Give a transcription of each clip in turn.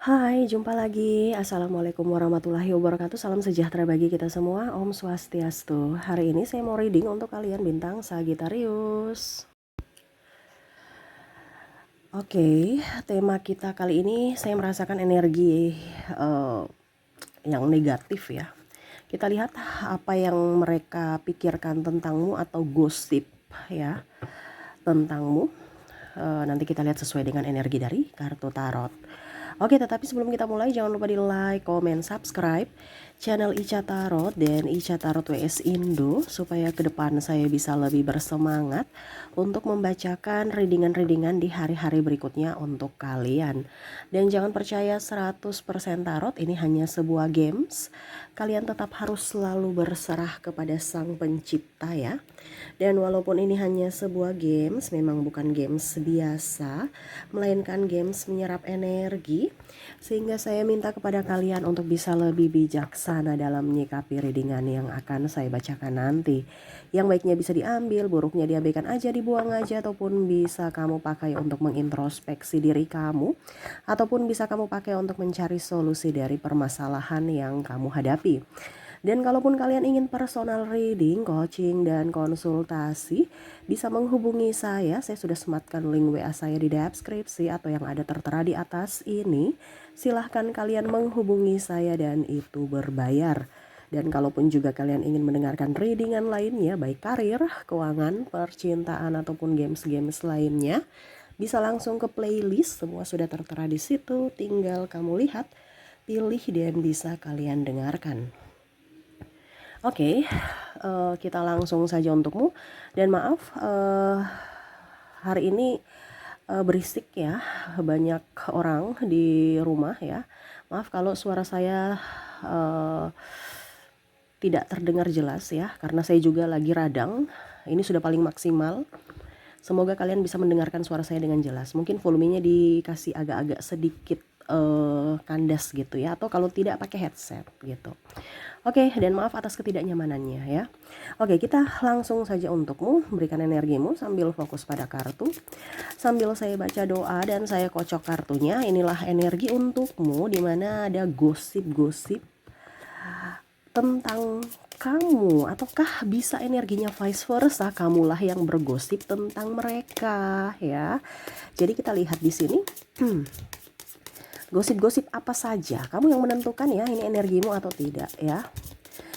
Hai, jumpa lagi. Assalamualaikum warahmatullahi wabarakatuh. Salam sejahtera bagi kita semua. Om Swastiastu. Hari ini saya mau reading untuk kalian bintang Sagittarius. Oke, tema kita kali ini saya merasakan energi yang negatif ya. Kita lihat apa yang mereka pikirkan tentangmu atau gosip ya tentangmu. Nanti kita lihat sesuai dengan energi dari kartu tarot. Oke, tetapi sebelum kita mulai jangan lupa di like, comment, subscribe channel Ica Tarot dan Ica Tarot WS Indo supaya ke depan saya bisa lebih bersemangat untuk membacakan readingan-readingan di hari-hari berikutnya untuk kalian. Dan jangan percaya 100% tarot ini hanya sebuah games. Kalian tetap harus selalu berserah kepada Sang Pencipta ya. Dan walaupun ini hanya sebuah games, memang bukan games biasa, melainkan games menyerap energi, sehingga saya minta kepada kalian untuk bisa lebih bijaksana dalam menyikapi readingan yang akan saya bacakan nanti. Yang baiknya bisa diambil, buruknya diabaikan aja, dibuang aja, ataupun bisa kamu pakai untuk mengintrospeksi diri kamu, ataupun bisa kamu pakai untuk mencari solusi dari permasalahan yang kamu hadapi. Dan kalaupun kalian ingin personal reading, coaching, dan konsultasi, bisa menghubungi saya. Saya sudah sematkan link WA saya di deskripsi atau yang ada tertera di atas ini. Silahkan kalian menghubungi saya dan itu berbayar. Dan kalaupun juga kalian ingin mendengarkan readingan lainnya, baik karir, keuangan, percintaan, ataupun games-games lainnya, bisa langsung ke playlist. Semua sudah tertera di situ. Tinggal kamu lihat, pilih, dan bisa kalian dengarkan. Oke, kita langsung saja untukmu. Dan maaf, hari ini berisik ya, banyak orang di rumah ya. Maaf kalau suara saya tidak terdengar jelas ya, karena saya juga lagi radang. Ini sudah paling maksimal. Semoga kalian bisa mendengarkan suara saya dengan jelas. Mungkin volumenya dikasih agak-agak sedikit kandas gitu ya, atau kalau tidak pakai headset gitu. Oke, dan maaf atas ketidaknyamanannya ya. Oke, kita langsung saja untukmu, berikan energimu sambil fokus pada kartu. Sambil saya baca doa dan saya kocok kartunya, inilah energi untukmu di mana ada gosip-gosip tentang kamu, ataukah bisa energinya vice versa, kamulah yang bergosip tentang mereka ya. Jadi kita lihat di sini. Gosip-gosip apa saja, kamu yang menentukan ya ini energimu atau tidak ya.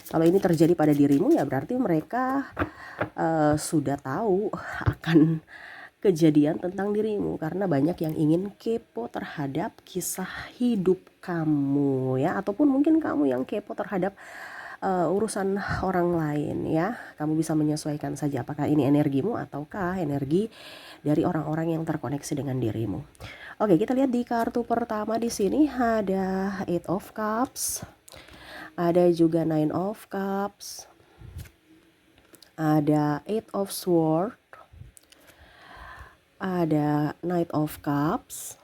Kalau ini terjadi pada dirimu ya berarti mereka sudah tahu akan kejadian tentang dirimu, karena banyak yang ingin kepo terhadap kisah hidup kamu ya, ataupun mungkin kamu yang kepo terhadap urusan orang lain ya. Kamu bisa menyesuaikan saja apakah ini energimu ataukah energi dari orang-orang yang terkoneksi dengan dirimu. Oke, kita lihat di kartu pertama di sini ada Eight of Cups, ada juga Nine of Cups, ada Eight of Swords, ada Knight of Cups,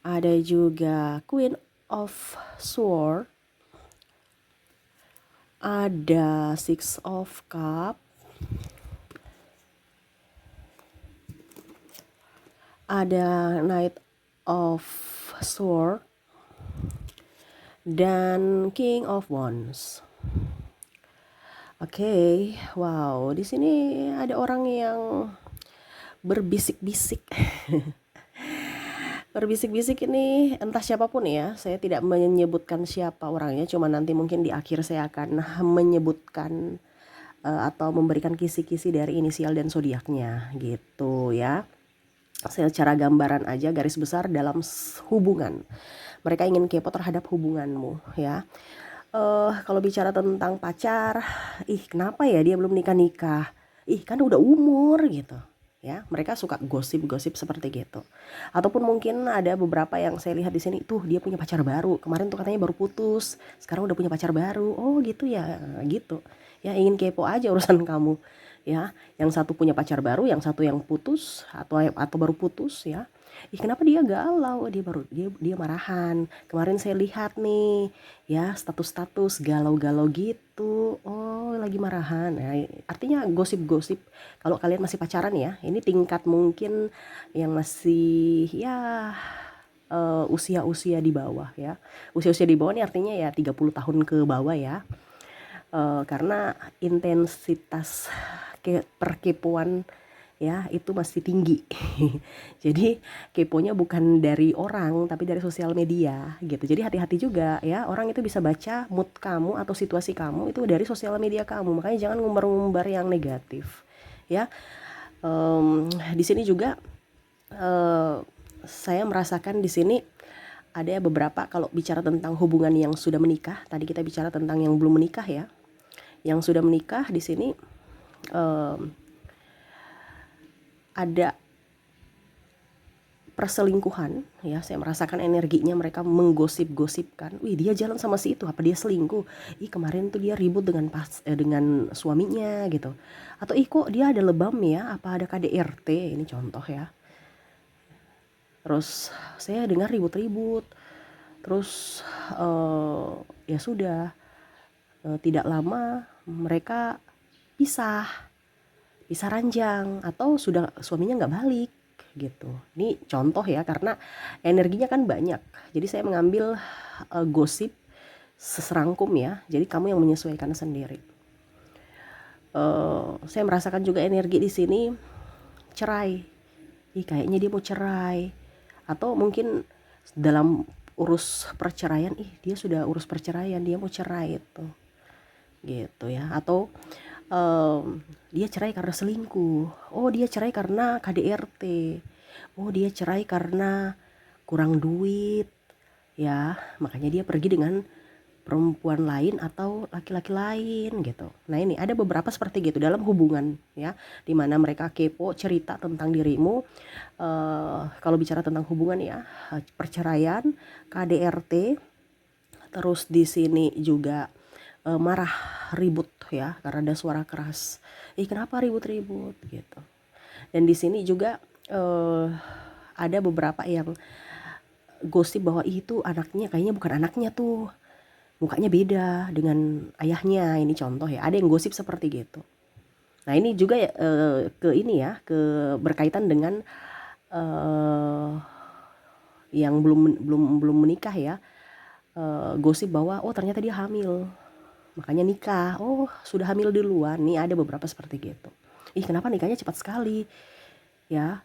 ada juga Queen of Swords, ada Six of Cups, ada Knight of Sword, dan King of Wands. Oke, wow, di sini ada orang yang berbisik-bisik. Berbisik-bisik ini entah siapapun ya, saya tidak menyebutkan siapa orangnya, cuma nanti mungkin di akhir saya akan menyebutkan atau memberikan kisi-kisi dari inisial dan zodiaknya gitu ya. Secara gambaran aja, garis besar dalam hubungan. Mereka ingin kepo terhadap hubunganmu ya. Kalau bicara tentang pacar, kenapa ya dia belum nikah-nikah? Kan udah umur gitu. Ya, mereka suka gosip-gosip seperti gitu. Ataupun mungkin ada beberapa yang saya lihat di sini, tuh dia punya pacar baru. Kemarin tuh katanya baru putus, sekarang udah punya pacar baru. Oh gitu ya, gitu. Ya ingin kepo aja urusan kamu. Ya, yang satu punya pacar baru, yang satu yang putus atau baru putus ya. Ih, kenapa dia galau? Dia marahan. Kemarin saya lihat nih, ya status-status galau-galau gitu. Oh, lagi marahan. Nah, artinya gosip-gosip. Kalau kalian masih pacaran ya, ini tingkat mungkin yang masih ya usia-usia di bawah ya. Usia-usia di bawah ini artinya ya 30 tahun ke bawah ya. Karena intensitas perkepoan ya itu masih tinggi. Jadi keponya bukan dari orang tapi dari sosial media gitu. Jadi hati-hati juga ya, orang itu bisa baca mood kamu atau situasi kamu itu dari sosial media kamu. Makanya jangan ngumbar-ngumbar yang negatif ya. Di sini juga saya merasakan di sini ada beberapa, kalau bicara tentang hubungan yang sudah menikah, tadi kita bicara tentang yang belum menikah ya. Yang sudah menikah di sini ada perselingkuhan ya. Saya merasakan energinya mereka menggosip-gosipkan, wih dia jalan sama si itu, apa dia selingkuh, ih kemarin tuh dia ribut dengan dengan suaminya gitu, atau ih kok dia ada lebam ya, apa ada KDRT, ini contoh ya. Terus saya dengar ribut-ribut, terus ya sudah, tidak lama mereka pisah ranjang, atau sudah suaminya nggak balik gitu. Ini contoh ya, karena energinya kan banyak. Jadi saya mengambil gosip seserangkum ya. Jadi kamu yang menyesuaikan sendiri. Saya merasakan juga energi di sini cerai. Ih, kayaknya dia mau cerai. Atau mungkin dalam urus perceraian, ih dia sudah urus perceraian, dia mau cerai itu. Gitu ya. Atau dia cerai karena selingkuh, oh dia cerai karena KDRT, oh dia cerai karena kurang duit ya, makanya dia pergi dengan perempuan lain atau laki-laki lain gitu. Nah ini ada beberapa seperti gitu dalam hubungan ya, dimana mereka kepo cerita tentang dirimu. Kalau bicara tentang hubungan ya, perceraian, KDRT, terus di sini juga marah, ribut ya karena ada suara keras. Kenapa ribut-ribut gitu. Dan di sini juga ada beberapa yang gosip bahwa itu anaknya kayaknya bukan anaknya tuh, mukanya beda dengan ayahnya, ini contoh ya. Ada yang gosip seperti gitu. Nah ini juga ya, ke ini ya, ke berkaitan dengan yang belum menikah ya. Gosip bahwa oh ternyata dia hamil, makanya nikah, oh sudah hamil duluan. Nih ada beberapa seperti gitu. Ih kenapa nikahnya cepat sekali ya,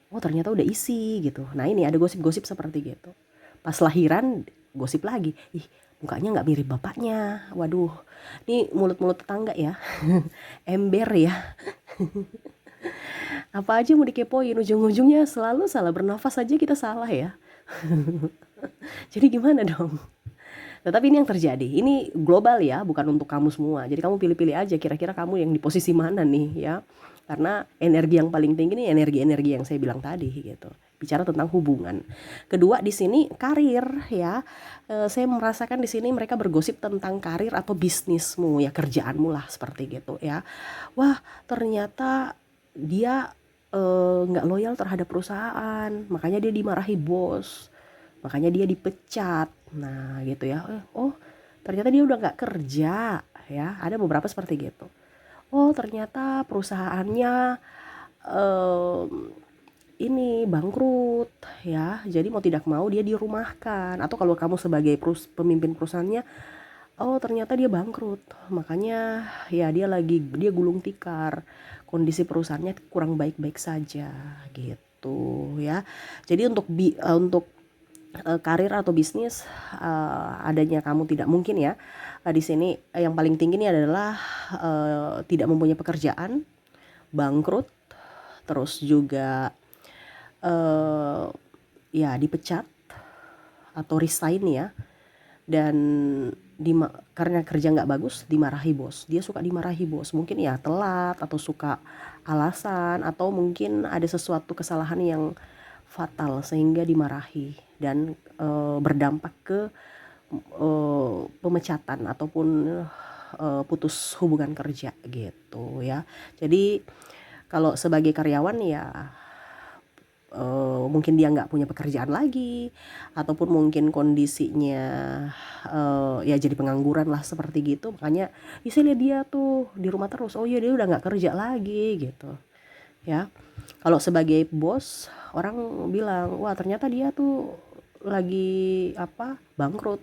oh ternyata udah isi gitu. Nah ini ada gosip-gosip seperti gitu. Pas lahiran gosip lagi, ih mukanya nggak mirip bapaknya. Waduh, ini mulut-mulut tetangga ya. Ember ya. Apa aja mau dikepoin, ujung-ujungnya selalu salah, bernafas aja kita salah ya. Jadi gimana dong? Tetapi ini yang terjadi, ini global ya, bukan untuk kamu semua. Jadi kamu pilih-pilih aja kira-kira kamu yang di posisi mana nih ya. Karena energi yang paling tinggi ini energi-energi yang saya bilang tadi gitu. Bicara tentang hubungan. Kedua di sini karir ya. Saya merasakan di sini mereka bergosip tentang karir atau bisnismu ya, kerjaanmu lah seperti gitu ya. Wah, ternyata dia nggak loyal terhadap perusahaan, makanya dia dimarahi bos, makanya dia dipecat. Nah gitu ya. Oh ternyata dia udah nggak kerja ya, ada beberapa seperti gitu. Oh ternyata perusahaannya ini bangkrut ya, jadi mau tidak mau dia dirumahkan. Atau kalau kamu sebagai pemimpin perusahaannya, oh ternyata dia bangkrut, makanya ya dia gulung tikar, kondisi perusahaannya kurang baik-baik saja gitu ya. Jadi untuk karir atau bisnis, adanya kamu tidak mungkin ya. Di sini yang paling tinggi ini adalah tidak mempunyai pekerjaan, bangkrut, terus juga ya dipecat atau resign ya. Dan karena kerja nggak bagus dimarahi bos, dia suka dimarahi bos, mungkin ya telat atau suka alasan, atau mungkin ada sesuatu kesalahan yang fatal sehingga dimarahi dan berdampak ke pemecatan ataupun putus hubungan kerja gitu ya. Jadi kalau sebagai karyawan ya mungkin dia nggak punya pekerjaan lagi, ataupun mungkin kondisinya ya jadi pengangguran lah seperti gitu. Makanya ya saya lihat dia tuh di rumah terus, oh iya dia udah nggak kerja lagi gitu ya. Kalau sebagai bos, orang bilang wah ternyata dia tuh lagi bangkrut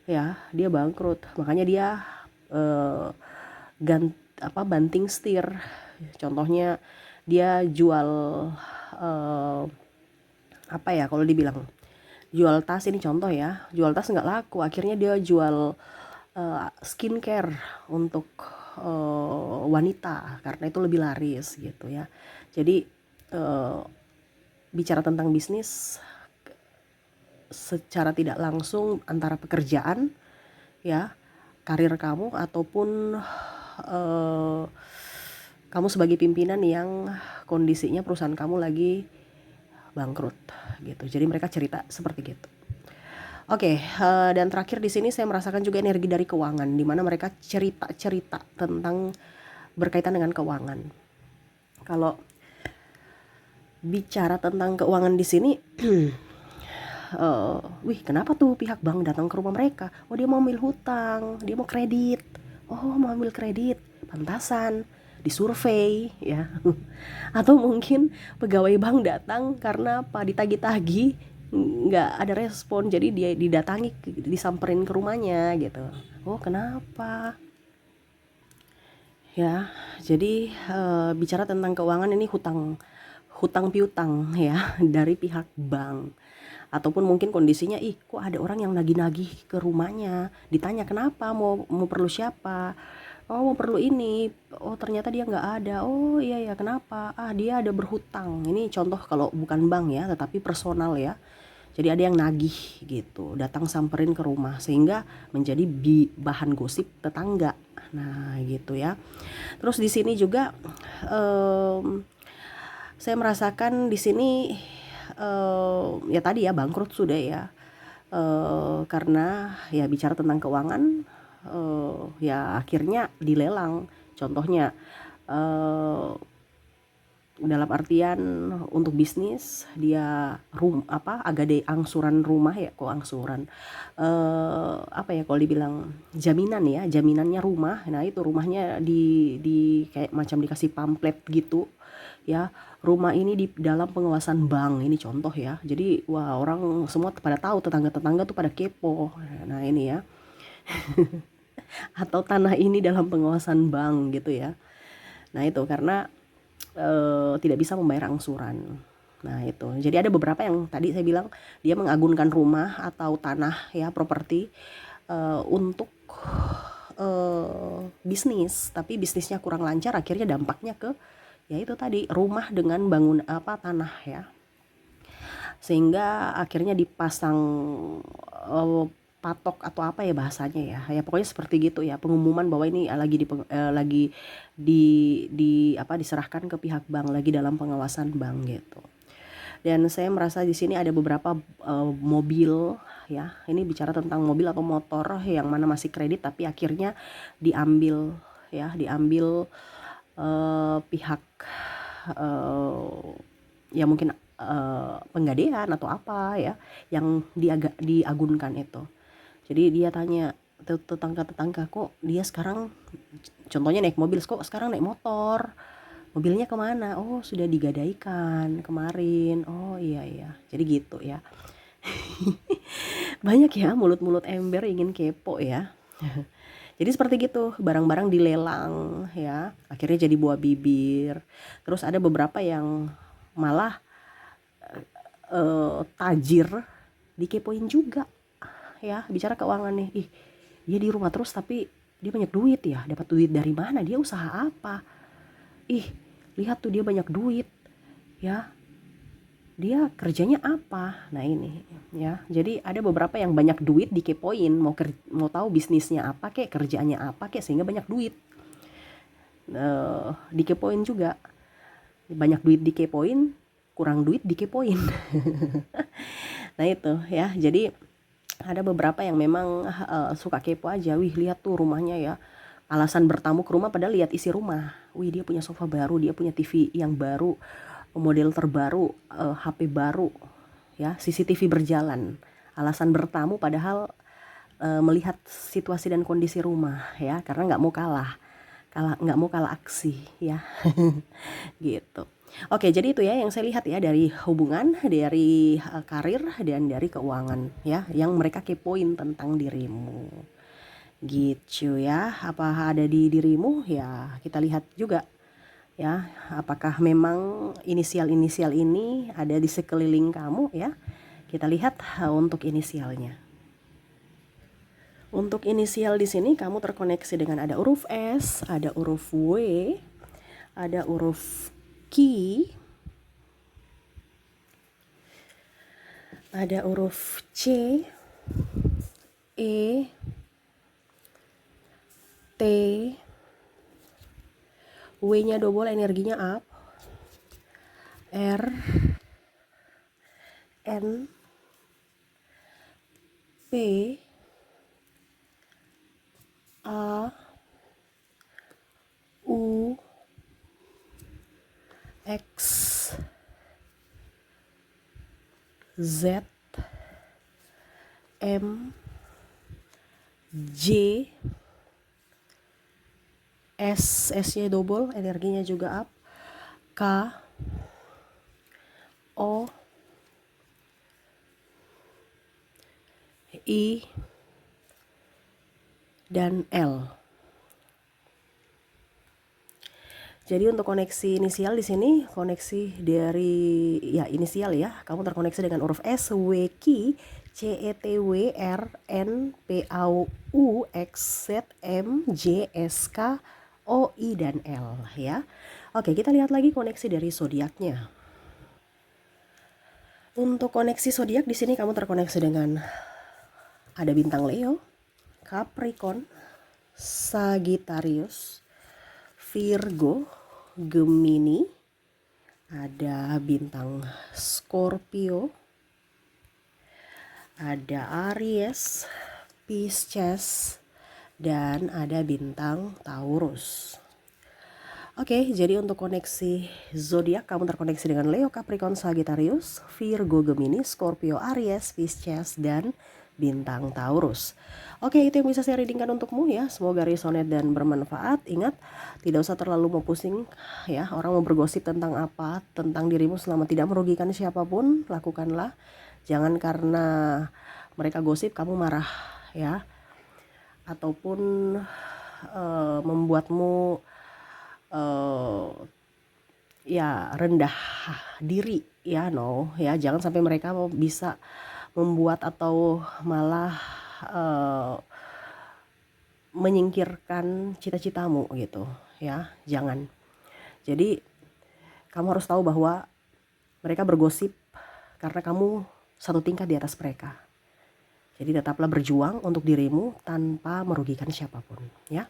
ya, dia bangkrut. Makanya dia eh, banting setir. Contohnya dia jual eh, kalau dibilang jual tas, ini contoh ya, jual tas nggak laku, akhirnya dia jual skincare untuk wanita karena itu lebih laris gitu ya. Jadi bicara tentang bisnis secara tidak langsung antara pekerjaan ya, karir kamu, ataupun kamu sebagai pimpinan yang kondisinya perusahaan kamu lagi bangkrut gitu. Jadi mereka cerita seperti gitu. Oke, dan terakhir di sini saya merasakan juga energi dari keuangan, di mana mereka cerita-cerita tentang berkaitan dengan keuangan. Kalau bicara tentang keuangan di sini, wih kenapa tuh pihak bank datang ke rumah mereka? Oh dia mau ambil hutang, dia mau kredit. Oh mau ambil kredit, pantasan disurvei ya. Atau mungkin pegawai bank datang karena apa, ditagi-tagi nggak ada respon, jadi dia didatangi, disamperin ke rumahnya gitu. Oh kenapa ya? Jadi bicara tentang keuangan ini hutang piutang ya dari pihak bank, ataupun mungkin kondisinya kok ada orang yang nagih-nagih ke rumahnya, ditanya kenapa, mau perlu siapa, oh mau perlu ini, oh ternyata dia nggak ada, oh iya ya kenapa, dia ada berhutang. Ini contoh kalau bukan bank ya tetapi personal ya. Jadi ada yang nagih gitu, datang samperin ke rumah sehingga menjadi bahan gosip tetangga. Nah gitu ya. Terus di sini juga saya merasakan di sini ya tadi ya bangkrut sudah ya, karena ya bicara tentang keuangan, ya akhirnya dilelang. Contohnya dalam artian untuk bisnis dia angsuran rumah ya, kok angsuran kalau dibilang jaminan ya, jaminannya rumah. Nah itu rumahnya di kayak macam dikasih pamflet gitu ya, rumah ini di dalam pengawasan bank, ini contoh ya. Jadi wah orang semua pada tahu, tetangga-tetangga tuh pada kepo. Nah ini ya. Atau tanah ini dalam pengawasan bank gitu ya. Nah itu karena tidak bisa membayar angsuran. Nah itu, jadi ada beberapa yang tadi saya bilang dia mengagunkan rumah atau tanah ya, properti untuk bisnis, tapi bisnisnya kurang lancar, akhirnya dampaknya ke ya itu tadi, rumah dengan tanah ya, sehingga akhirnya dipasang patok atau apa ya bahasanya ya pokoknya seperti gitu ya, pengumuman bahwa ini lagi diserahkan ke pihak bank, lagi dalam pengawasan bank gitu. Dan saya merasa di sini ada beberapa mobil ya, ini bicara tentang mobil atau motor yang mana masih kredit tapi akhirnya diambil pihak ya mungkin penggadean atau apa ya yang diagunkan itu. Jadi dia tanya tetangga-tetangga, kok dia sekarang contohnya naik mobil, kok sekarang naik motor, mobilnya kemana, oh sudah digadaikan kemarin, oh iya jadi gitu ya. Banyak ya mulut-mulut ember ingin kepo ya. Jadi seperti gitu, barang-barang dilelang ya, akhirnya jadi buah bibir. Terus ada beberapa yang malah tajir dikepoin juga ya, bicara keuangan nih. Dia di rumah terus tapi dia banyak duit ya, dapat duit dari mana, dia usaha apa, lihat tuh dia banyak duit ya, dia kerjanya apa. Nah ini ya, jadi ada beberapa yang banyak duit dikepoin, mau tahu bisnisnya apa kek, kerjaannya apa kek, sehingga banyak duit dikepoin juga. Banyak duit dikepoin, kurang duit dikepoin. Nah itu ya, jadi ada beberapa yang memang suka kepo aja, wih lihat tuh rumahnya ya, alasan bertamu ke rumah padahal lihat isi rumah, wih dia punya sofa baru, dia punya TV yang baru, model terbaru, HP baru, ya, CCTV berjalan. Alasan bertamu padahal melihat situasi dan kondisi rumah, ya, karena nggak mau kalah aksi, ya. Gitu. Oke, jadi itu ya yang saya lihat ya dari hubungan, dari karir dan dari keuangan, ya, yang mereka kepoin tentang dirimu. Gitu ya. Apa ada di dirimu? Ya, kita lihat juga ya, apakah memang inisial-inisial ini ada di sekeliling kamu, ya. Kita lihat untuk inisialnya. Untuk inisial di sini kamu terkoneksi dengan ada huruf S, ada huruf W, ada huruf Q, ada huruf C, E, T, W-nya double energinya up, R, N, P, A, U, X, Z, M, J, S-nya double, energinya juga up, K, O, I, dan L. Jadi untuk koneksi inisial di sini koneksi dari ya inisial ya, kamu terkoneksi dengan huruf S, W, Q, C, E, T, W, R, N, P, A, U, X, Z, M, J, S, K, O, I, dan L ya. Oke, kita lihat lagi koneksi dari zodiaknya. Untuk koneksi zodiak di sini kamu terkoneksi dengan ada bintang Leo, Capricorn, Sagittarius, Virgo, Gemini, ada bintang Scorpio, ada Aries, Pisces, dan ada bintang Taurus. Oke, jadi untuk koneksi zodiak kamu terkoneksi dengan Leo, Capricorn, Sagittarius, Virgo, Gemini, Scorpio, Aries, Pisces, dan bintang Taurus. Oke, itu yang bisa saya readingkan untukmu ya. Semoga resonate dan bermanfaat. Ingat, tidak usah terlalu pusing ya. Orang mau bergosip tentang apa, tentang dirimu selama tidak merugikan siapapun, lakukanlah. Jangan karena mereka gosip kamu marah ya. Ataupun membuatmu ya rendah diri ya, no ya, jangan sampai mereka bisa membuat atau malah menyingkirkan cita-citamu gitu ya, jangan. Jadi kamu harus tahu bahwa mereka bergosip karena kamu satu tingkat di atas mereka. Jadi tetaplah berjuang untuk dirimu tanpa merugikan siapapun ya.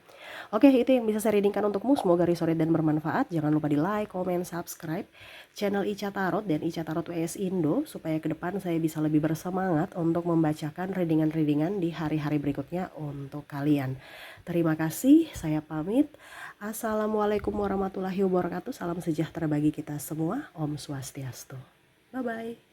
Oke, itu yang bisa saya readingkan untukmu. Semoga resonate dan bermanfaat. Jangan lupa di like, comment, subscribe channel Ica Tarot dan Ica Tarot WS Indo supaya ke depan saya bisa lebih bersemangat untuk membacakan readingan-readingan di hari-hari berikutnya untuk kalian. Terima kasih, saya pamit. Assalamualaikum warahmatullahi wabarakatuh. Salam sejahtera bagi kita semua. Om Swastiastu. Bye-bye.